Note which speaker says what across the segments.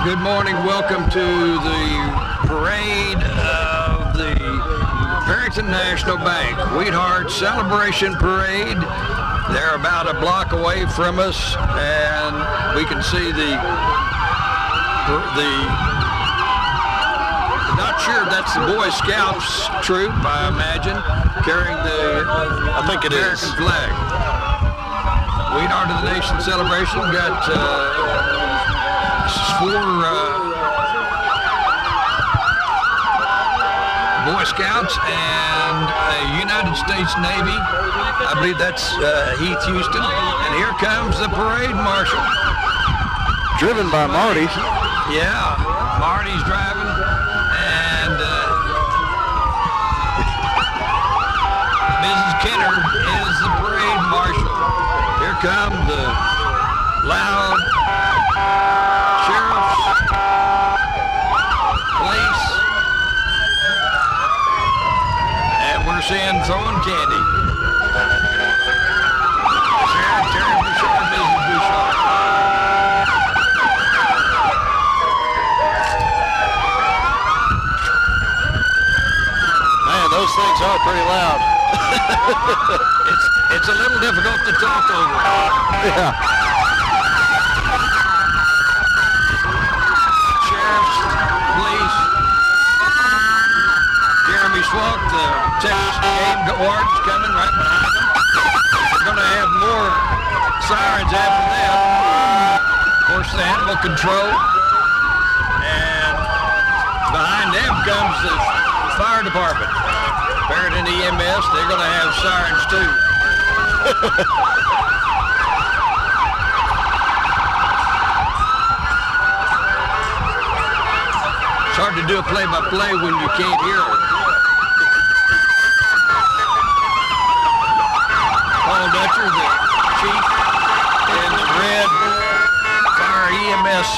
Speaker 1: Good morning. Welcome to the parade of the Perryton National Bank Wheatheart Celebration Parade. They're about a block away from us, and we can see not sure that's the Boy Scouts troop, I imagine, carrying the American flag. Wheatheart of the Nation celebration got four Boy Scouts and a United States Navy. I believe that's Heath Houston. And here comes the parade marshal.
Speaker 2: Driven by Marty.
Speaker 1: Yeah, Marty's driving. And Mrs. Kenner is the parade marshal. Here come the loud sheriffs, police, and we're seeing throwing candy. Sheriff Terry Bouchard, Mrs. Bouchard.
Speaker 2: Man, those things are pretty loud.
Speaker 1: It's a little difficult to talk over.
Speaker 2: Yeah.
Speaker 1: Sheriffs, police, Jeremy Swalk, the Texas game warden's coming right behind them. We're going to have more sirens after that. Of course, the animal control. And behind them comes the fire department. Perryton EMS, they're going to have sirens too. It's hard to do a play-by-play when you can't hear it. Paul Dutcher, the chief, in the red fire EMS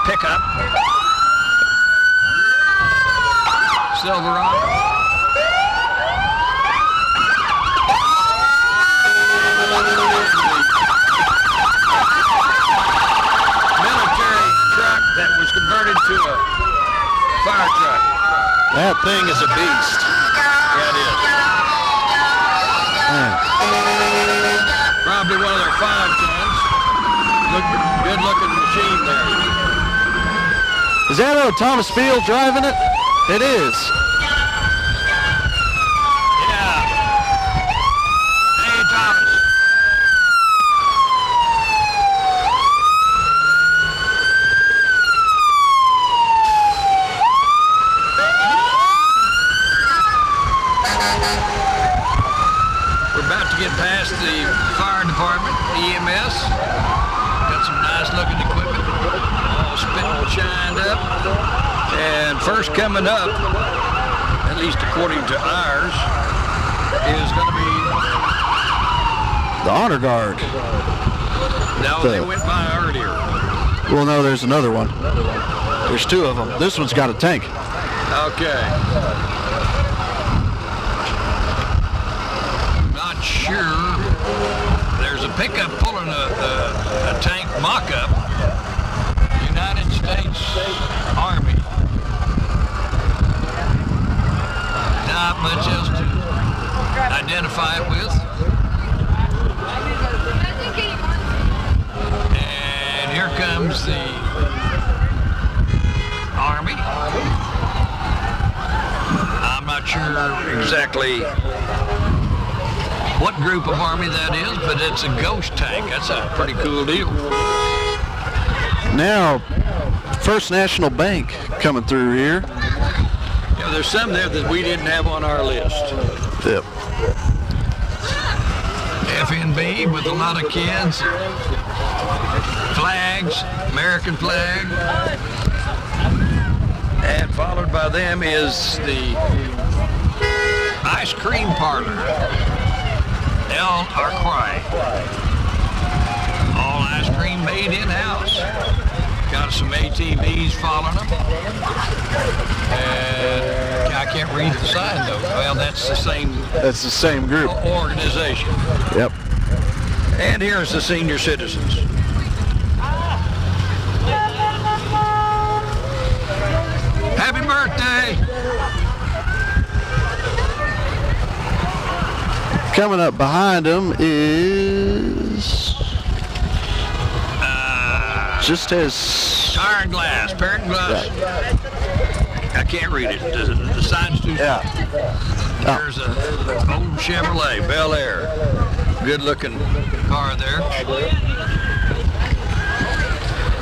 Speaker 1: pickup. Silverado. Military truck that was converted to a fire truck.
Speaker 2: That thing is a beast.
Speaker 1: Yeah, it is.
Speaker 2: Man.
Speaker 1: Probably one of their 510s. Good looking machine there.
Speaker 2: Is that Thomas Field driving it? It is.
Speaker 1: Yeah. Hey, Thomas. We're about to get past the fire department, EMS. Got some nice looking equipment, all spin shined up. And first coming up, at least according to ours, is going to be
Speaker 2: The Honor Guard.
Speaker 1: No, they went by earlier.
Speaker 2: Well, no, there's another one. There's two of them. This one's got a tank.
Speaker 1: Okay. Not sure. There's a pickup pulling a tank mock-up. United States Army. Not much else to identify it with. And here comes the Army. I'm not sure exactly what group of Army that is, but it's a ghost tank. That's a pretty cool deal.
Speaker 2: Now, First National Bank coming through here.
Speaker 1: Yeah, there's some there that we didn't have on our list.
Speaker 2: Yep.
Speaker 1: FNB with a lot of kids. Flags, American flag. And followed by them is the ice cream parlor. El Arquay. All ice cream made in-house. Got some ATVs following them. And I can't read the sign though. Well, that's the same
Speaker 2: group.
Speaker 1: Organization.
Speaker 2: Yep.
Speaker 1: And here's the senior citizens.
Speaker 2: Coming up behind him is just his
Speaker 1: Iron Glass, Perryton Glass. I can't read it. The sign's too small. There's a old Chevrolet Bel Air. Good looking car there.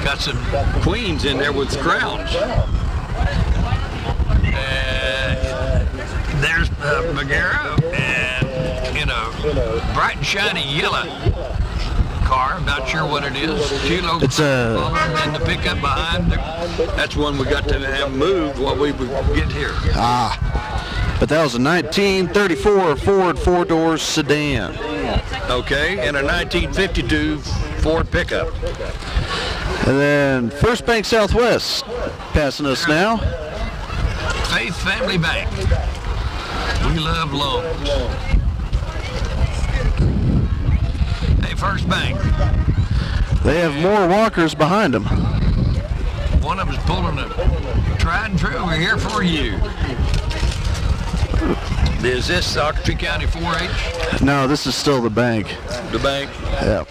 Speaker 1: Got some queens in there with crowns. There's Megara and in a bright and shiny yellow car. I'm not sure what it is.
Speaker 2: It's a
Speaker 1: and the pickup behind. That's one we got to have moved while we would get here.
Speaker 2: But that was a 1934 Ford four-door sedan.
Speaker 1: Okay, and a 1952 Ford pickup.
Speaker 2: And then First Bank Southwest passing us now.
Speaker 1: Faith Family Bank. We love loans. Hey, First Bank.
Speaker 2: They have more walkers behind them.
Speaker 1: One of them is pulling a tried and true. We're here for you. Is this Occoquan County 4-H?
Speaker 2: No, this is still the bank.
Speaker 1: The bank?
Speaker 2: Yeah.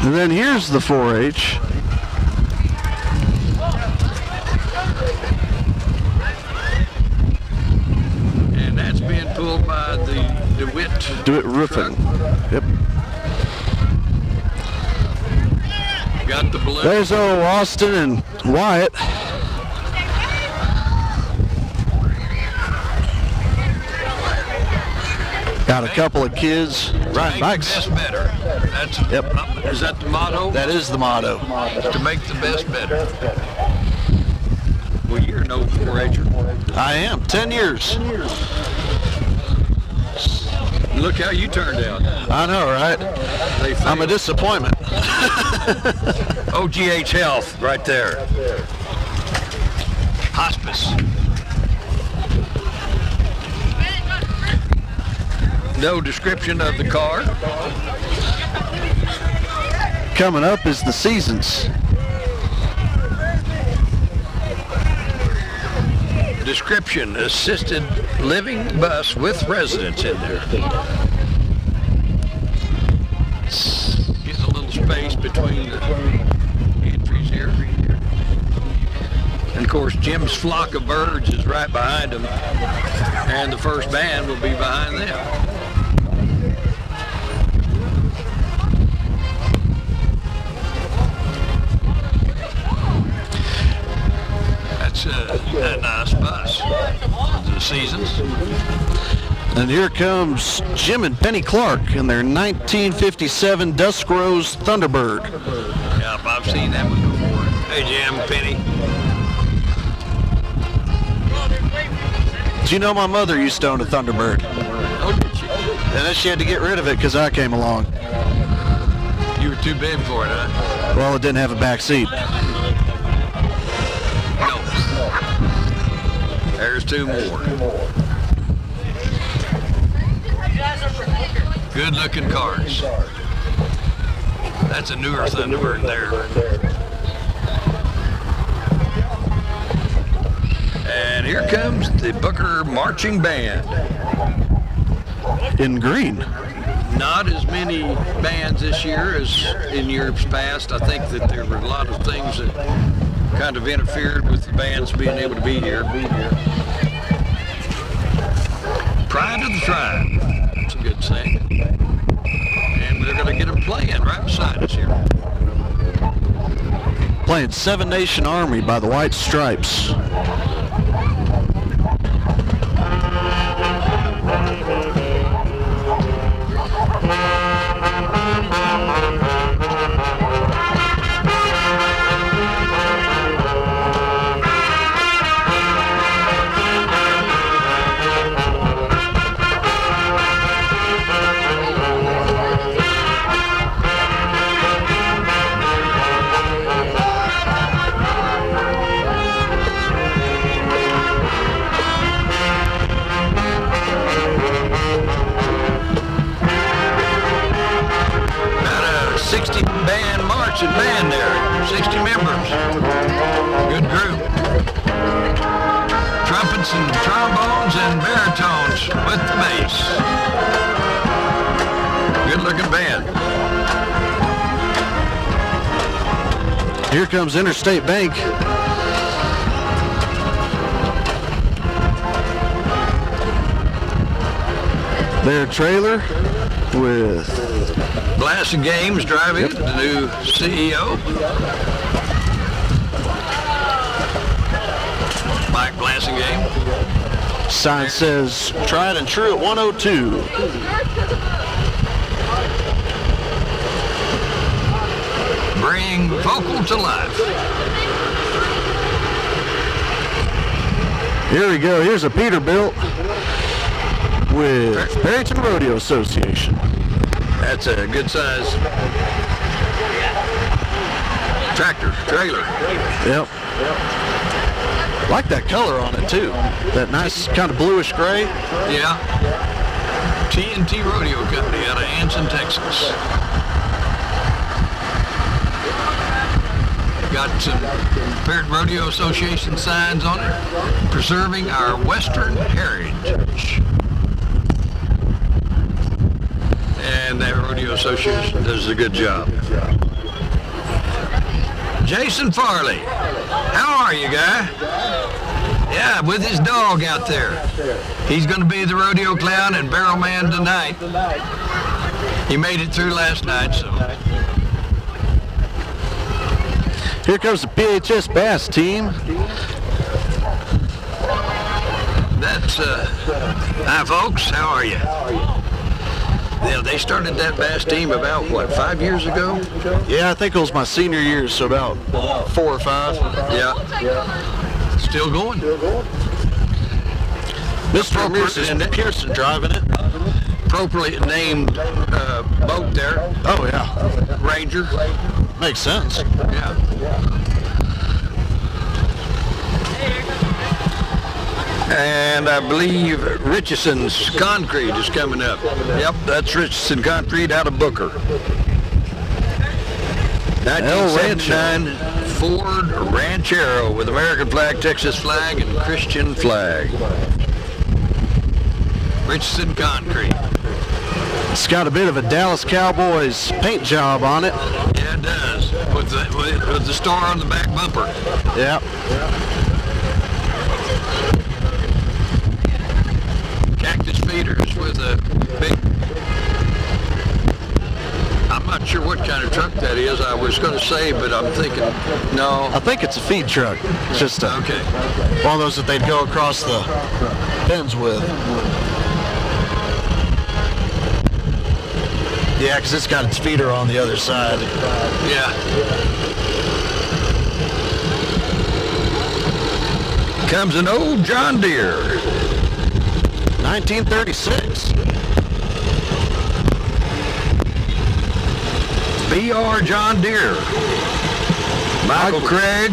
Speaker 2: And then here's the 4-H.
Speaker 1: And that's being pulled by the DeWitt
Speaker 2: Roofing.
Speaker 1: Truck.
Speaker 2: Yep.
Speaker 1: Got the balloon.
Speaker 2: There's old Austin and Wyatt. Got a couple of kids riding bikes.
Speaker 1: To make the best better. That's, Is that the motto?
Speaker 2: That is the motto.
Speaker 1: To make the best better. Well, you're an old 4-H'er.
Speaker 2: I am. 10 years.
Speaker 1: Look how you turned out.
Speaker 2: I know, right? I'm a disappointment.
Speaker 1: OGH Health, right there. Hospice. No description of the car.
Speaker 2: Coming up is the Seasons.
Speaker 1: Description, assisted living bus with residents in there. Get a little space between the entries here. And of course, Jim's flock of birds is right behind them, and the first band will be behind them. That's a nice bus. The Seasons.
Speaker 2: And here comes Jim and Penny Clark in their 1957 Dusk Rose Thunderbird.
Speaker 1: Yep, I've seen that one before. Hey, Jim, Penny.
Speaker 2: Do you know my mother used to own a Thunderbird?
Speaker 1: Oh, did she?
Speaker 2: And then she had to get rid of it because I came along.
Speaker 1: You were too big for it, huh?
Speaker 2: Well, it didn't have a back seat.
Speaker 1: No. There's two more. Good looking cars. That's a newer Thunderbird there. And here comes the Booker Marching Band.
Speaker 2: In green.
Speaker 1: Not as many bands this year as in years past. I think that there were a lot of things that kind of interfered with the bands being able to be here. Pride of the tribe. That's a good thing. And we're going to get them playing right beside us here.
Speaker 2: Playing Seven Nation Army by the White Stripes.
Speaker 1: Band there, 60 members. Good group. Trumpets and trombones and baritones with the Texas. Good-looking band.
Speaker 2: Here comes Interstate Bank. Their trailer with
Speaker 1: Glass and Games driving it, the new CEO. Mike Glass and Game.
Speaker 2: sign says tried and true at 102.
Speaker 1: Bring vocal to life.
Speaker 2: Here we go. Here's a Peterbilt with Perryton Rodeo Association.
Speaker 1: That's a good size tractor, trailer.
Speaker 2: Yep. Like that color on it too. That nice kind of bluish gray.
Speaker 1: Yeah. T&T Rodeo Company out of Anson, Texas. Got some Perryton Rodeo Association signs on it, preserving our Western heritage. And that Rodeo Association does a good job. Jason Farley, how are you, guy? Yeah, with his dog out there. He's going to be the rodeo clown and barrel man tonight. He made it through last night, so.
Speaker 2: Here comes the PHS Bass team.
Speaker 1: That's, hi folks, how are you? Yeah, they started that bass team about, what, 5 years ago?
Speaker 2: Yeah, I think it was my senior year, so about 4 or 5.
Speaker 1: Yeah. Still going.
Speaker 2: Mr. Pearson driving it.
Speaker 1: Appropriately named boat there.
Speaker 2: Oh, yeah.
Speaker 1: Ranger.
Speaker 2: Makes sense.
Speaker 1: Yeah. And I believe Richardson's Concrete is coming up. Yep, that's Richardson Concrete out of Booker. 1979 Ford Ranchero with American flag, Texas flag, and Christian flag. Richardson Concrete.
Speaker 2: It's got a bit of a Dallas Cowboys paint job on it.
Speaker 1: Yeah, it does. With the star on the back bumper.
Speaker 2: Yeah.
Speaker 1: Cactus feeders with a big, I'm not sure what kind of truck that is. I was going to say, but I'm thinking, no.
Speaker 2: I think it's a feed truck. It's just one of those that they'd go across the bends with. Yeah, because it's got its feeder on the other side.
Speaker 1: Yeah. Comes an old John Deere.
Speaker 2: 1936.
Speaker 1: BR John Deere. Michael Craig,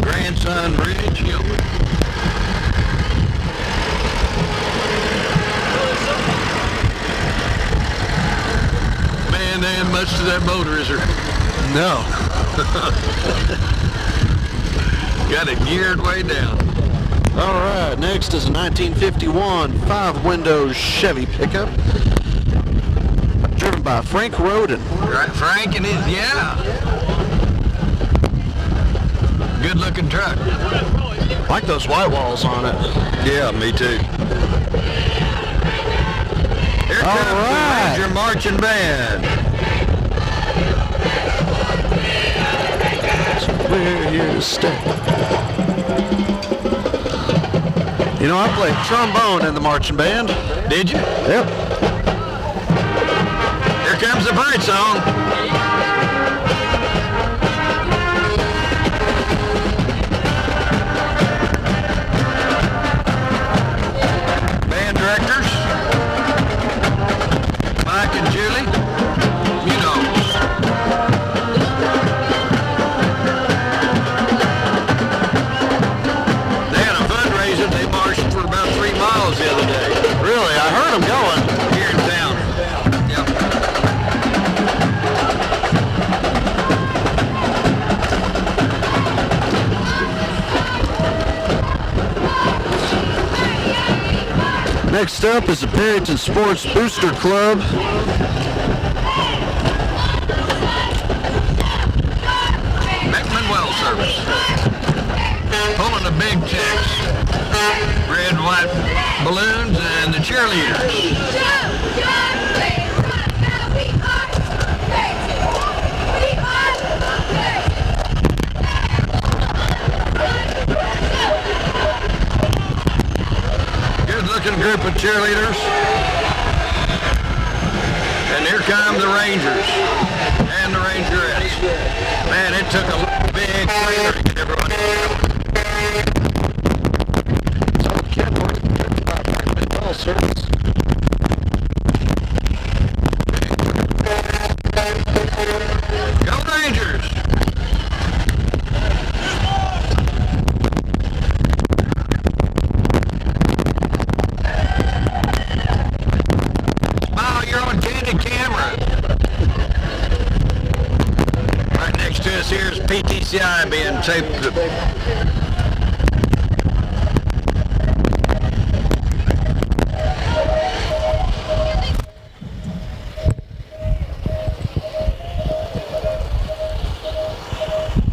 Speaker 1: grandson Ridge Hill. Man, there ain't much to that motor, is there?
Speaker 2: No.
Speaker 1: Got it geared way down.
Speaker 2: All right, next is a 1951 5-window Chevy pickup, driven by Frank Roden.
Speaker 1: Right, Frank and his, yeah. Good looking truck.
Speaker 2: Like those white walls on it.
Speaker 1: Yeah, me too. Here comes the Ranger Marching Band.
Speaker 2: So we're here to stay. You know, I played trombone in the marching band.
Speaker 1: Did you?
Speaker 2: Yep.
Speaker 1: Here comes the fight song. Band directors, Mike and Julie, you know. They had a fundraiser. They marched for about 3 miles the other day.
Speaker 2: Really, I heard them going.
Speaker 1: Here in town. Yep.
Speaker 2: Next up is the Perryton Sports Booster Club.
Speaker 1: Beckman Well Service. Pulling the big checks. Red and white balloons and the cheerleaders. Good looking group of cheerleaders. And here come the Rangers and the Rangerettes. Man, it took a big trailer to get everybody going.
Speaker 2: So Kenworth, driven by Beckman Well Service.
Speaker 1: Go Rangers! Smile, you're on candid camera. Right next to us here is PTCI being taped.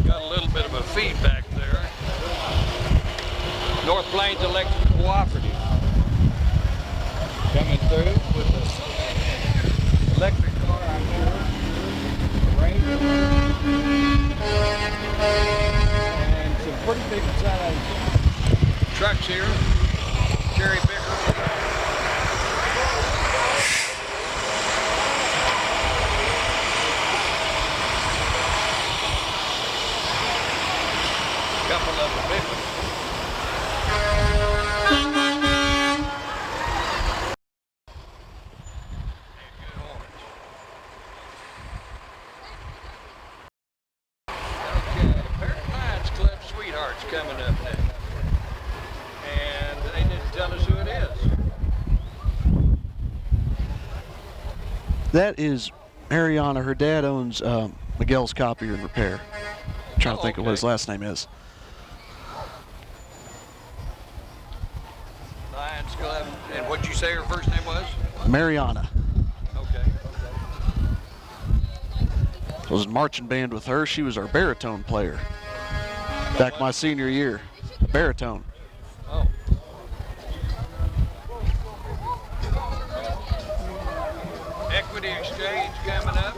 Speaker 1: Got a little bit of a feedback there. North Plains Electric Cooperative coming through with the electric car, I'm sure. Ranger. And some pretty big size trucks here. Cherry picker. Couple of the big ones. Wheatheart's coming up next, and they didn't tell us who it is.
Speaker 2: That is Mariana. Her dad owns Miguel's Copier and Repair. I'm trying to think of what his last name is.
Speaker 1: Lions Club. And what'd you say her first name was?
Speaker 2: Mariana.
Speaker 1: Okay.
Speaker 2: I was in marching band with her. She was our baritone player back my senior year. Baritone.
Speaker 1: Oh. Equity Exchange coming up.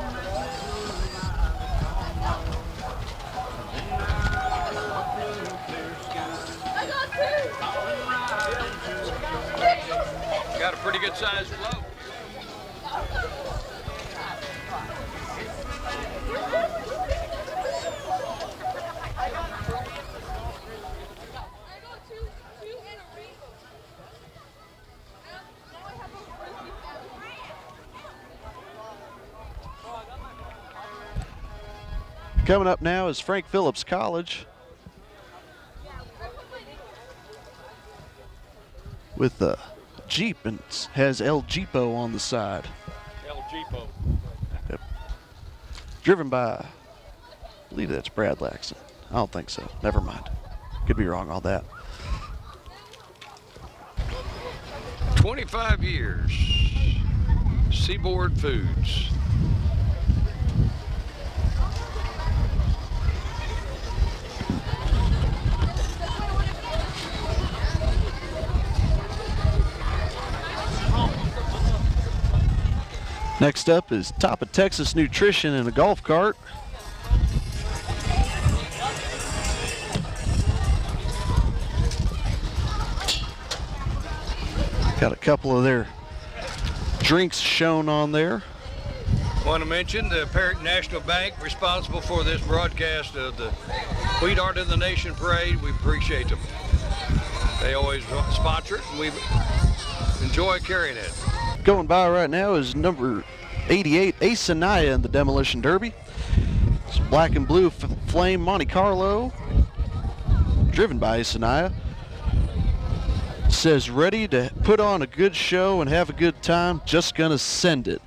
Speaker 1: Got a pretty good sized float.
Speaker 2: Coming up now is Frank Phillips College with the Jeep, and has El Jeepo on the side.
Speaker 1: El Jeepo.
Speaker 2: Yep. Driven by, I believe that's Brad Laxton. I don't think so. Never mind. Could be wrong on that.
Speaker 1: 25 years. Seaboard Foods.
Speaker 2: Next up is Top of Texas Nutrition in a golf cart. Got a couple of their drinks shown on there.
Speaker 1: Want to mention the Perryton National Bank, responsible for this broadcast of the Wheatheart of the Nation Parade. We appreciate them. They always sponsor it, and we enjoy carrying it.
Speaker 2: Going by right now is number 88, Ace Anaya in the Demolition Derby. It's black and blue flame Monte Carlo, driven by Ace Anaya. Says ready to put on a good show and have a good time, just gonna send it.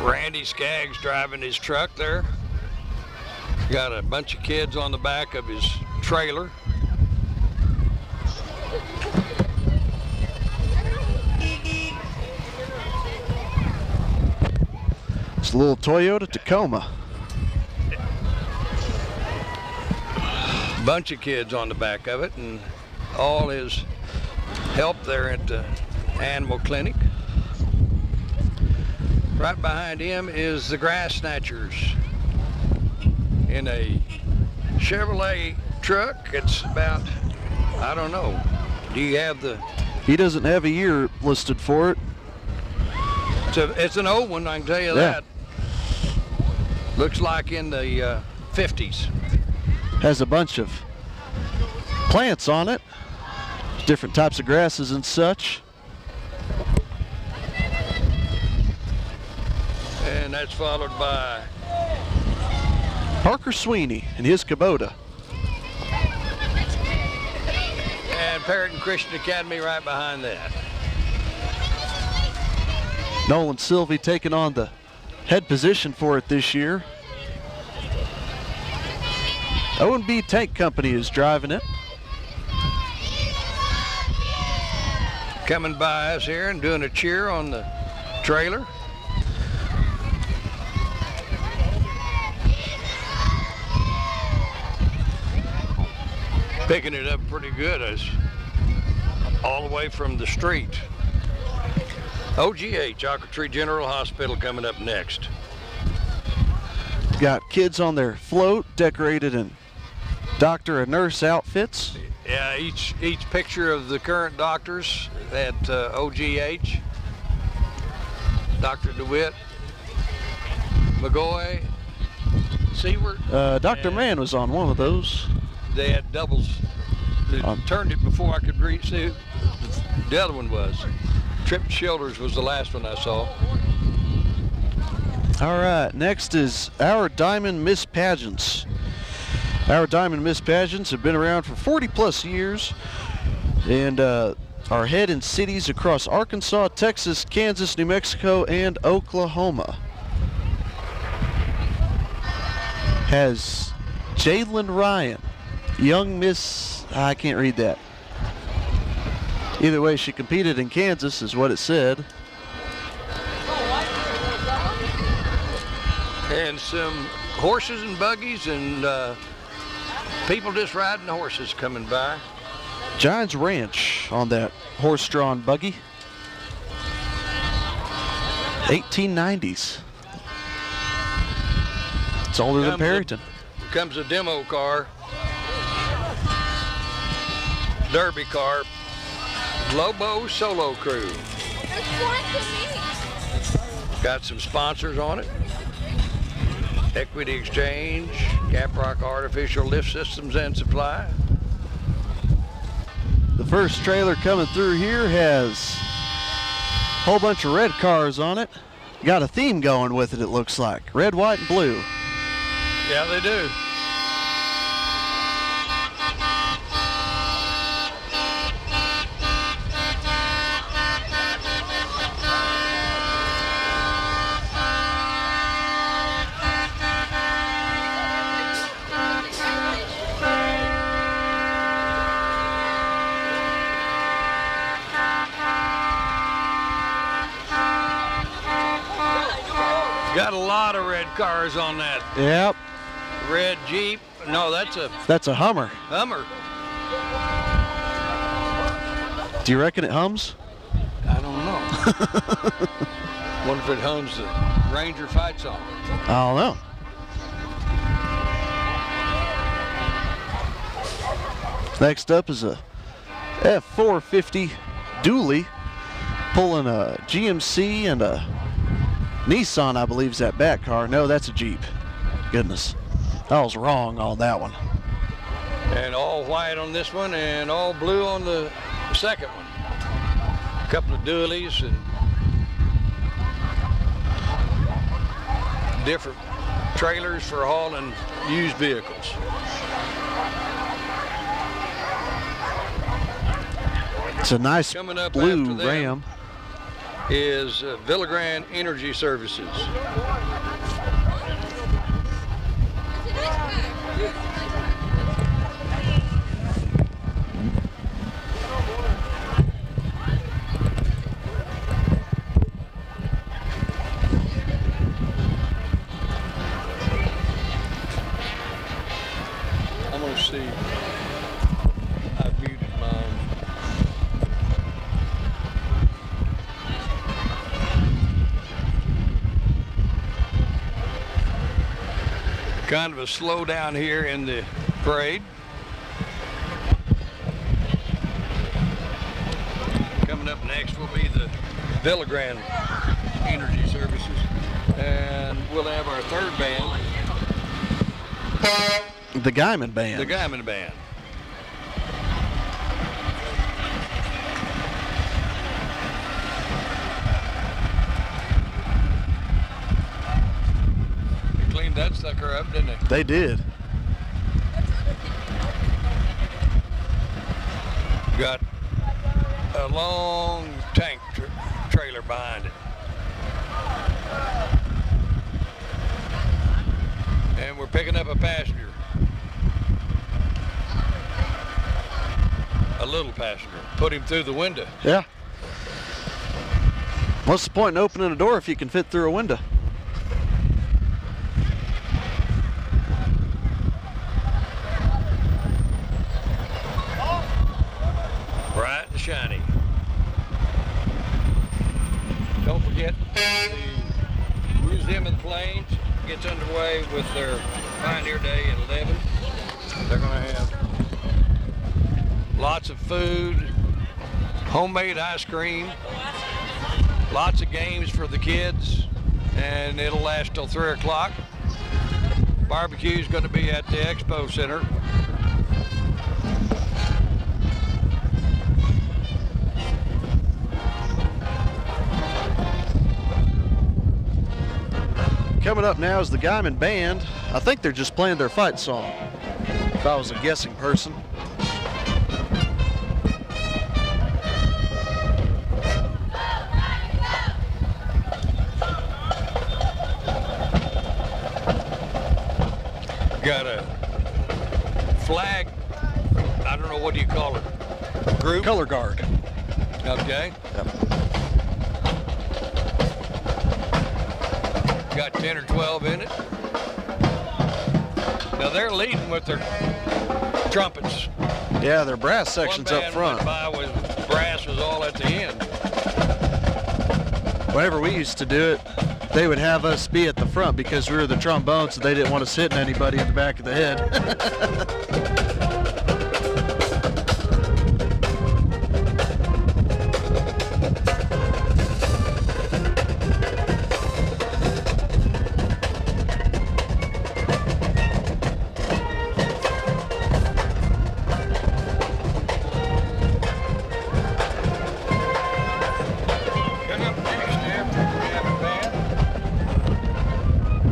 Speaker 1: Randy Skaggs driving his truck there. Got a bunch of kids on the back of his trailer.
Speaker 2: It's a little Toyota Tacoma.
Speaker 1: Bunch of kids on the back of it, and all his help there at the animal clinic. Right behind him is the Grass Snatchers in a Chevrolet truck. It's about, I don't know, do you have the...
Speaker 2: He doesn't have a year listed for it.
Speaker 1: It's an old one, I can tell you that. Looks like in the 50s.
Speaker 2: Has a bunch of plants on it, different types of grasses and such.
Speaker 1: And that's followed by
Speaker 2: Parker Sweeney and his Kubota.
Speaker 1: and Perryton Christian Academy right behind that.
Speaker 2: Nolan Sylvie taking on the head position for it this year. O&B Tank Company is driving it.
Speaker 1: Coming by us here and doing a cheer on the trailer. Picking it up pretty good as all the way from the street. OGH, Aqua Tree General Hospital, coming up next.
Speaker 2: Got kids on their float decorated in doctor and nurse outfits.
Speaker 1: Yeah, each picture of the current doctors at OGH. Dr. DeWitt, McGoy, Seward.
Speaker 2: Dr. Mann was on one of those.
Speaker 1: They had doubles. They turned it before I could see who the other one was. Tripped Shoulders was the last one I saw.
Speaker 2: All right, next is Our Diamond Miss Pageants. Our Diamond Miss Pageants have been around for 40 plus years and are head in cities across Arkansas, Texas, Kansas, New Mexico, and Oklahoma. Has Jalen Ryan, young Miss, I can't read that. Either way, she competed in Kansas is what it said.
Speaker 1: And some horses and buggies and people just riding the horses coming by.
Speaker 2: Giants Ranch on that horse-drawn buggy. 1890s. It's older than Perryton.
Speaker 1: Comes a demo car, derby car, Lobo Solo Crew. Got some sponsors on it. Equity Exchange, Caprock Artificial Lift Systems and Supply.
Speaker 2: The first trailer coming through here has a whole bunch of red cars on it. Got a theme going with it, it looks like. Red, white, and blue.
Speaker 1: Yeah, they do. Got a lot of red cars on that.
Speaker 2: Yep.
Speaker 1: Red Jeep. No, that's
Speaker 2: a Hummer.
Speaker 1: Hummer.
Speaker 2: Do you reckon it hums?
Speaker 1: I don't know. Wonder if it hums the Ranger fight song.
Speaker 2: I don't know. Next up is a F450 dually pulling a GMC and a Nissan, I believe, is that back car. No, that's a Jeep. Goodness. I was wrong on that one.
Speaker 1: And all white on this one and all blue on the second one. A couple of dualies and different trailers for hauling used vehicles.
Speaker 2: It's a nice
Speaker 1: Coming up
Speaker 2: blue
Speaker 1: after them
Speaker 2: Ram.
Speaker 1: Is Villagrán Energy Services. see. I've muted mine. Kind of a slowdown here in the parade. Coming up next will be the Villagrand Energy Services, and we'll have our third band,
Speaker 2: The Guyman Band.
Speaker 1: the Guyman Band. They cleaned that sucker up, didn't they?
Speaker 2: They did.
Speaker 1: Got a long tank trailer behind it. And we're picking up a passenger. A little passenger. Put him through the window.
Speaker 2: Yeah. What's the point in opening a door if you can fit through a window?
Speaker 1: Bright and shiny. Don't forget, the Museum of the Plains gets underway with their Pioneer Day at 11. They're going to have lots of food, homemade ice cream, lots of games for the kids, and it'll last till 3 o'clock. Barbecue is going to be at the Expo Center.
Speaker 2: Coming up now is the Guyman Band. I think they're just playing their fight song, if I was a guessing person.
Speaker 1: Got a flag, I don't know, what do you call it? Group?
Speaker 2: Color guard.
Speaker 1: Okay.
Speaker 2: Yep.
Speaker 1: Got 10 or 12 in it. Now they're leading with their trumpets.
Speaker 2: Yeah, their brass section's
Speaker 1: One
Speaker 2: up
Speaker 1: band
Speaker 2: front.
Speaker 1: went by with brass was all at the end.
Speaker 2: Whenever we used to do it, they would have us be at the front because we were the trombones, so they didn't want us hitting anybody in the back of the head.
Speaker 1: Coming up next after we have a band,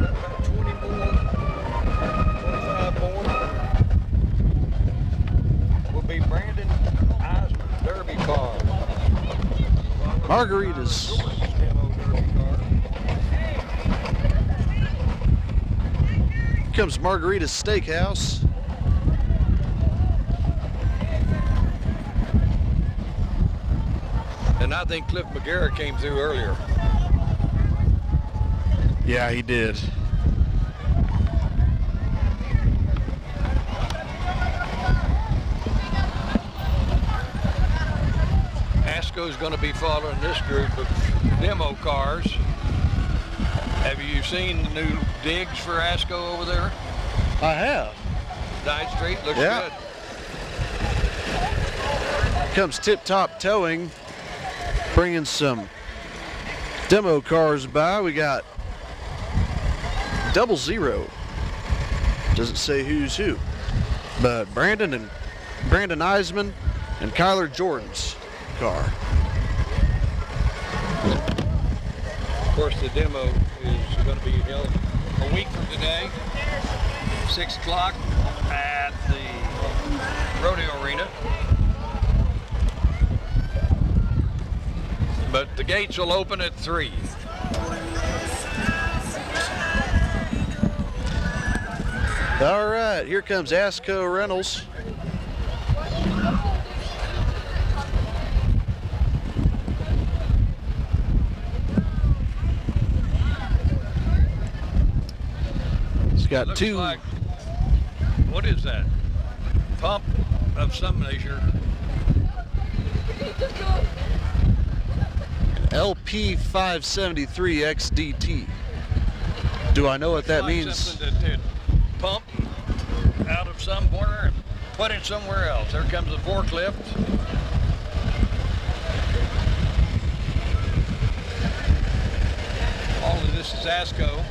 Speaker 1: about 20 more, 25 more, will be Brandon Eisman Derby car.
Speaker 2: Margaritas.
Speaker 1: Demo Derby car.
Speaker 2: Here comes Margarita's Steakhouse.
Speaker 1: And I think Cliff McGarrett came through earlier.
Speaker 2: Yeah, he did.
Speaker 1: ASCO's going to be following this group of demo cars. Have you seen the new digs for ASCO over there?
Speaker 2: I have.
Speaker 1: 9th Street looks
Speaker 2: Yeah.
Speaker 1: good.
Speaker 2: Here comes Tip Top Towing, bringing some demo cars by. We got 00. Doesn't say who's who, but Brandon Eisman and Kyler Jordan's car.
Speaker 1: Of course, the demo is going to be held a week from today, 6 o'clock at the rodeo arena. But the gates will open at 3.
Speaker 2: All right, here comes ASCO Rentals. It's got
Speaker 1: Looks
Speaker 2: two.
Speaker 1: like, what is that? pump of some measure.
Speaker 2: LP573 XDT. Do I know what that
Speaker 1: Like
Speaker 2: means?
Speaker 1: something that pump out of some corner and put it somewhere else. There comes a forklift. All of this is ASCO.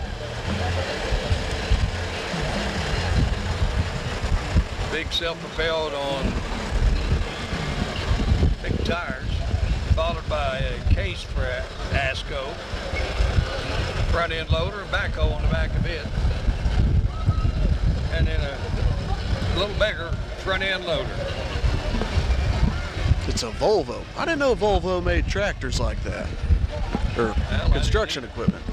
Speaker 1: Big self-propelled on big tires, followed by a case for ASCO, front end loader, and backhoe on the back of it, and then a little bigger front end loader.
Speaker 2: It's a Volvo. I didn't know Volvo made tractors like that, or construction equipment.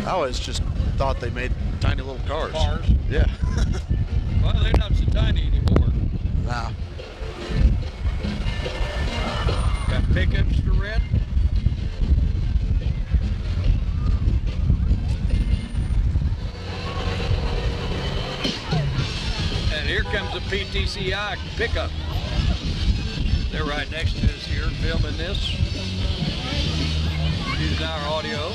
Speaker 2: I always just thought they made tiny little cars. Yeah.
Speaker 1: Well, they're not so tiny anymore.
Speaker 2: Nah.
Speaker 1: Got pickups to rent. And here comes a PTCI pickup. They're right next to us here filming this. Using our audio.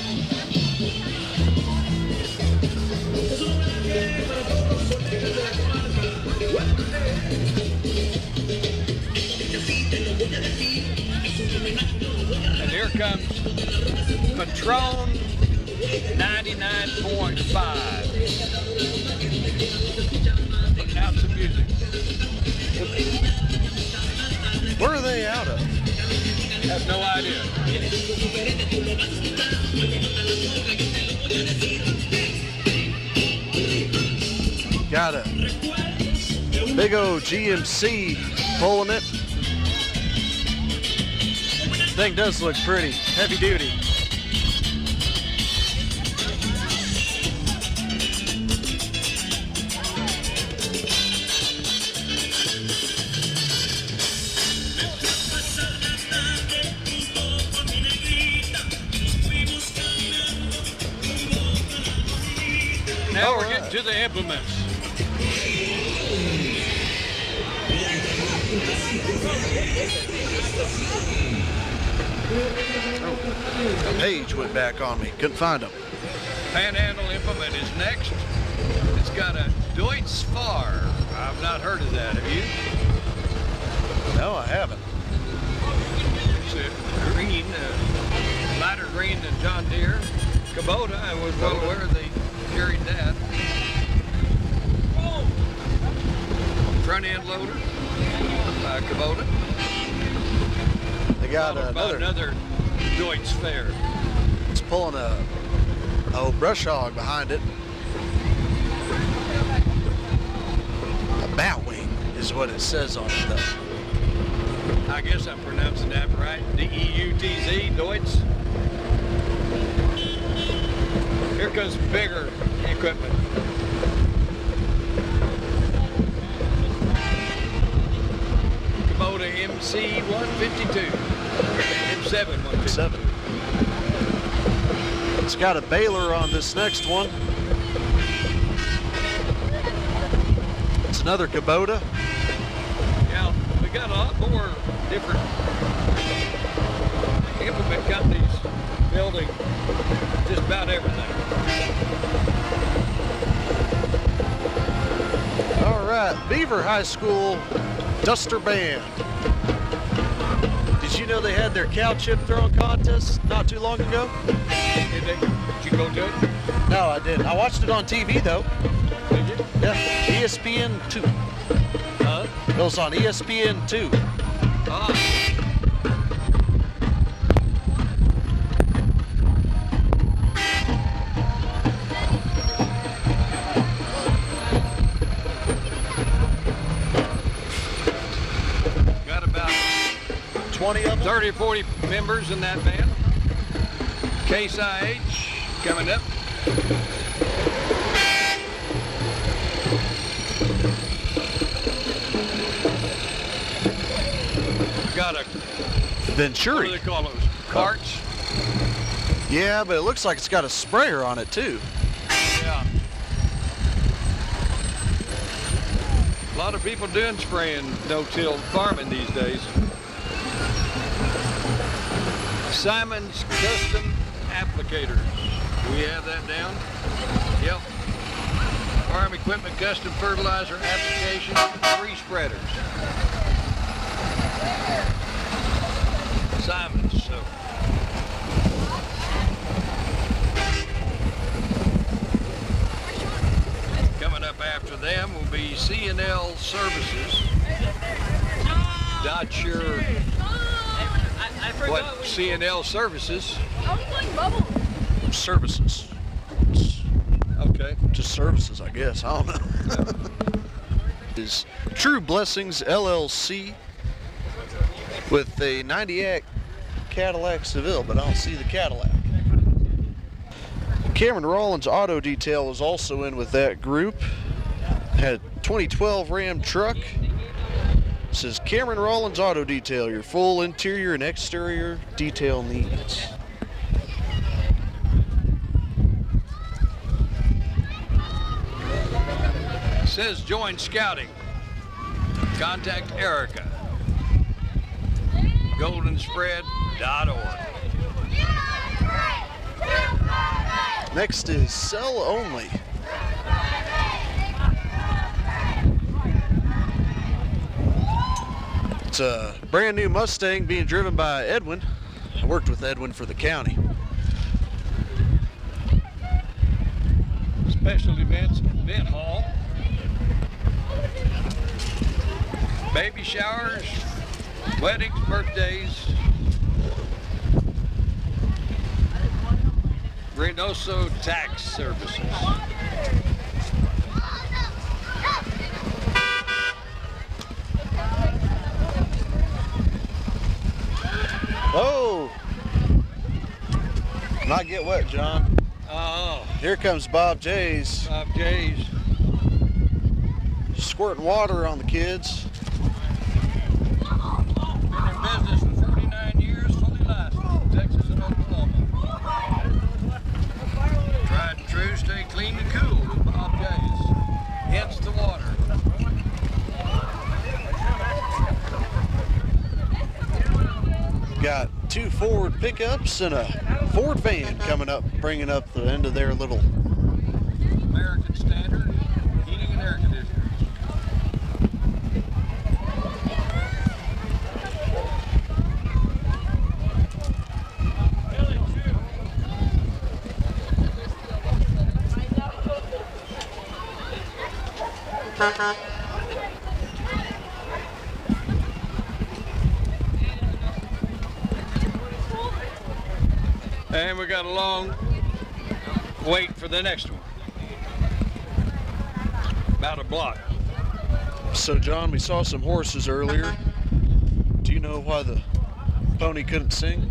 Speaker 1: And here comes Patron 99.5. Putting out some music.
Speaker 2: Where are they out of?
Speaker 1: Have no idea.
Speaker 2: Got a big old GMC pulling it. Thing does look pretty heavy duty.
Speaker 1: Now we're getting to the implements.
Speaker 2: The page went back on me. Couldn't find them.
Speaker 1: Panhandle Implement is next. It's got a Deutz Fahr. I've not heard of that. Have you?
Speaker 2: No, I haven't.
Speaker 1: It's a green, lighter green than John Deere. Kubota, I was well aware they carried that. Front end loader by Kubota.
Speaker 2: They got
Speaker 1: another Deutz Fahr.
Speaker 2: It's pulling a brush hog behind it. A batwing is what it says on it, though.
Speaker 1: I guess I'm pronouncing that right. D-E-U-T-Z, Deutz. Here comes bigger equipment. Kubota MC 152. M7 152.
Speaker 2: It's got a baler on this next one. It's another Kubota.
Speaker 1: Yeah, we got a lot more different implement companies building just about everything.
Speaker 2: All right, Beaver High School Duster Band. Did you know they had their cow chip throwing contest not too long ago?
Speaker 1: Did you go to it?
Speaker 2: No, I didn't. I watched it on TV though.
Speaker 1: Did you?
Speaker 2: Yeah, ESPN 2.
Speaker 1: Huh?
Speaker 2: It was on ESPN 2.
Speaker 1: Ah. Got about
Speaker 2: 20 of them?
Speaker 1: 30 or 40 members in that band. Case IH coming up. Got a,
Speaker 2: Venturi.
Speaker 1: what do they call those? Carts?
Speaker 2: Yeah, but it looks like it's got a sprayer on it too.
Speaker 1: Yeah. A lot of people doing spraying no-till farming these days. Simon's Custom Applicators. Do we have that down? Yep. Farm Equipment Custom Fertilizer Application, 3 spreaders. Simon's, so. Coming up after them will be C&L Services. Not sure what C&L Services.
Speaker 2: Services.
Speaker 1: Okay.
Speaker 2: Just services, I guess. I don't know. Is True Blessings LLC with a 98 Cadillac Seville, but I don't see the Cadillac. Cameron Rollins Auto Detail is also in with that group. Had a 2012 Ram truck. It says Cameron Rollins Auto Detail, your full interior and exterior detail needs.
Speaker 1: Says join scouting. Contact Erica. GoldenSpread.org.
Speaker 2: Next is Sell Only. It's a brand new Mustang being driven by Edwin. I worked with Edwin for the county.
Speaker 1: Special events, event hall. Baby showers, weddings, birthdays. Reynoso Tax Services.
Speaker 2: Oh! Not get wet, John.
Speaker 1: Oh,
Speaker 2: Here comes Bob J's.
Speaker 1: Bob J's.
Speaker 2: Squirting water on the kids.
Speaker 1: Been in business for 49 years, fully licensed, Texas and Oklahoma. Tried and true, stay clean and cool with Bob J's. Hence the water.
Speaker 2: Got 2 Ford pickups and a Ford van coming up, bringing up the end of their little
Speaker 1: American Standard heating and air conditioners. And we got a long wait for the next one. About a block.
Speaker 2: So John, we saw some horses earlier. Do you know why the pony couldn't sing?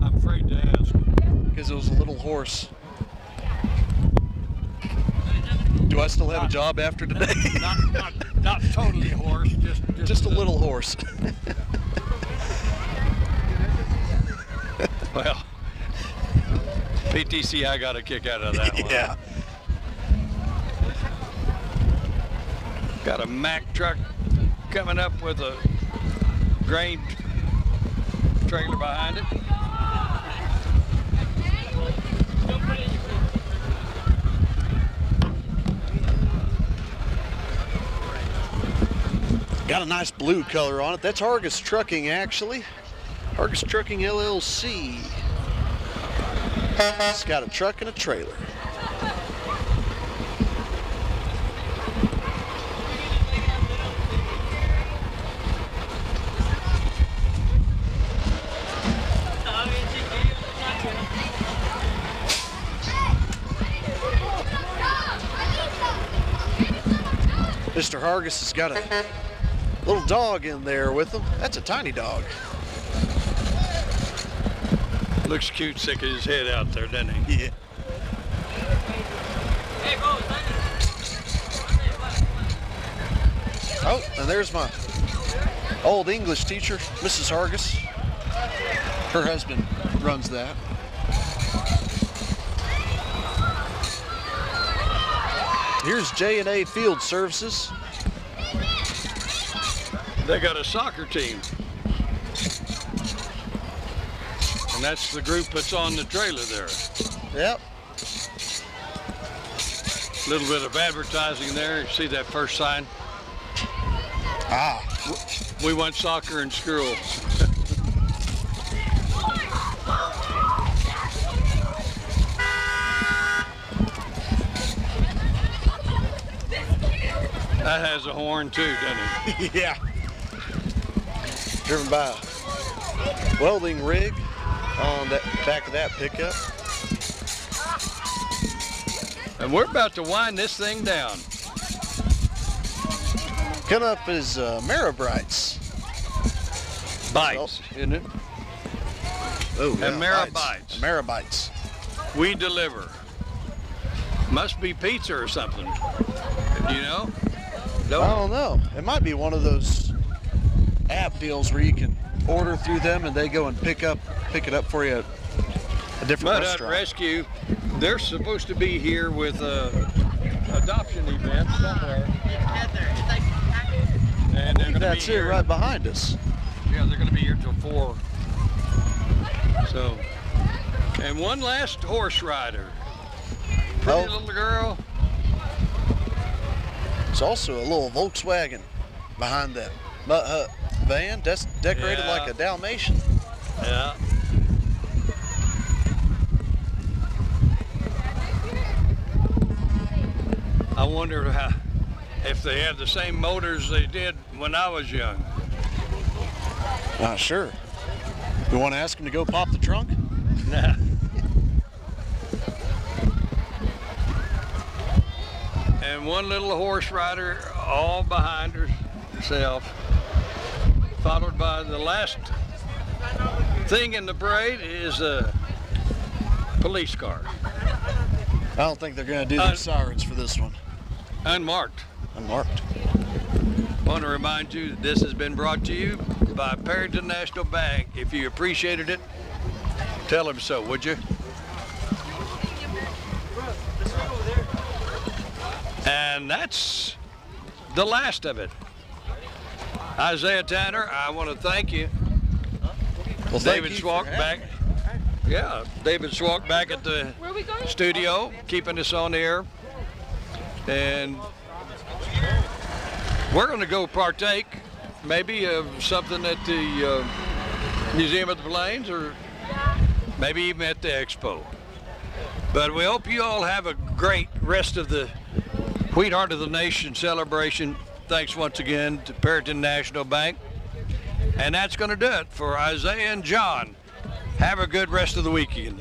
Speaker 1: I'm afraid to ask.
Speaker 2: Because it was a little horse. Do I still have a job after today?
Speaker 1: Not totally horse,
Speaker 2: Just a little horse.
Speaker 1: Well, PTCI got a kick out of that one.
Speaker 2: Yeah.
Speaker 1: Got a Mack truck coming up with a grain trailer behind it.
Speaker 2: Got a nice blue color on it. That's Argus Trucking, actually. Argus Trucking LLC. It's got a truck and a trailer. Mr. Hargis has got a little dog in there with him. That's a tiny dog.
Speaker 1: Looks cute, sticking his head out there, doesn't he?
Speaker 2: Yeah. Oh, and there's my old English teacher, Mrs. Hargis. Her husband runs that. Here's J&A Field Services.
Speaker 1: They got a soccer team. And that's the group that's on the trailer there.
Speaker 2: Yep.
Speaker 1: A little bit of advertising there. You see that first sign?
Speaker 2: Ah.
Speaker 1: We want soccer in school. That has a horn too, doesn't it?
Speaker 2: Yeah. Driven by a welding rig on the back of that pickup.
Speaker 1: And we're about to wind this thing down.
Speaker 2: Coming up is Marabrites.
Speaker 1: Bites, isn't it?
Speaker 2: Oh, yeah,
Speaker 1: And Marabites.
Speaker 2: Marabites.
Speaker 1: We deliver. Must be pizza or something. You know?
Speaker 2: I don't know. It might be one of those app deals where you can order through them and they go and pick it up for you at a different
Speaker 1: Mud Hut
Speaker 2: restaurant.
Speaker 1: Rescue, they're supposed to be here with a adoption event somewhere. And they're going to be
Speaker 2: That's it
Speaker 1: here.
Speaker 2: right behind us.
Speaker 1: Yeah, they're going to be here till 4. So, and one last horse rider. Pretty little girl.
Speaker 2: It's also a little Volkswagen behind that Mud Hut van, decorated
Speaker 1: Yeah.
Speaker 2: like a Dalmatian.
Speaker 1: Yeah. I wonder if they had the same motors they did when I was young.
Speaker 2: Not sure. You want to ask him to go pop the trunk?
Speaker 1: Nah. And one little horse rider all behind herself, followed by the last thing in the parade is a police car.
Speaker 2: I don't think they're going to do their sirens for this one.
Speaker 1: Unmarked.
Speaker 2: Unmarked.
Speaker 1: I want to remind you that this has been brought to you by Perryton National Bank. If you appreciated it, tell them so, would you? And that's the last of it. Isaiah Tanner, I want to thank you.
Speaker 2: Well,
Speaker 1: David
Speaker 2: thank you
Speaker 1: Schwalk
Speaker 2: for
Speaker 1: back. Yeah, David Schwalk back at the studio, keeping us on the air. And we're going to go partake maybe of something at the Museum of the Plains, or maybe even at the Expo. But we hope you all have a great rest of the Wheatheart of the Nation celebration. Thanks once again to Perryton National Bank. And that's going to do it for Isaiah and John. Have a good rest of the weekend.